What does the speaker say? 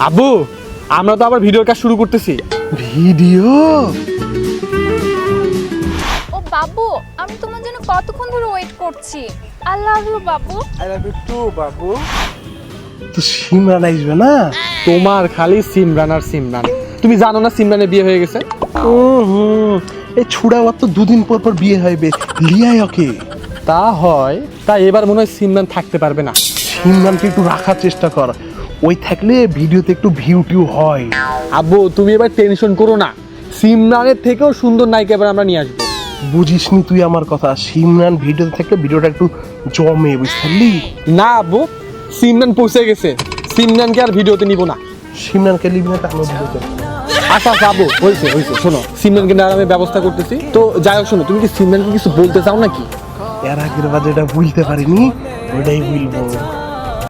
আব্বু, আমরা তো আবার ভিডিওর কাজ শুরু করতেছি। ভিডিও? ও বাবু, আমি তোমার জন্য কতক্ষণ ধরে ওয়েট করছি। I love you Babu. I love you two বাবু। তো সিমরান আসবে না? তোমার খালি সিমরান আর সিমরান। তুমি জানো না সিমরানের বিয়ে হয়ে গেছে? এই ছুড়াওয়ার তো দুদিন পর পর বিয়ে হইবে, লিয়াই ওকে। তা হয়, তাই এবার মনে হয় সিমরান থাকতে পারবে না। সিমরানকে একটু রাখার চেষ্টা কর, ওই থাকলে ভিডিওতে একটু ভিউ টিউ হয়। আব্বু, তুমি এবার টেনশন করো না, সিমরানের থেকেও সুন্দর নায়িকা এবার আমরা নিয়ে আসবো। বুঝিসনি তুই আমার কথা? সিমরান ভিডিওতে থাকলে ভিডিওটা একটু জমে, বুঝলি? না আব্বু, সিমরান পৌঁছে গেছে, সিমরানকে আর ভিডিওতে নিব না। সিমরানকে লিবি না তাহলে ভিডিওতে। আচ্ছা আচ্ছা আব্বু, হয়েছে হয়েছে, শোনো সিমরানকে নেওয়ার আমি ব্যবস্থা করতেছি। তো যাই হোক, শোনো, তুমি কি সিমরানকে কিছু বলতে চাও নাকি? এর আগের বার যেটা বুঝতে পারিনি ওইটাই বলবো।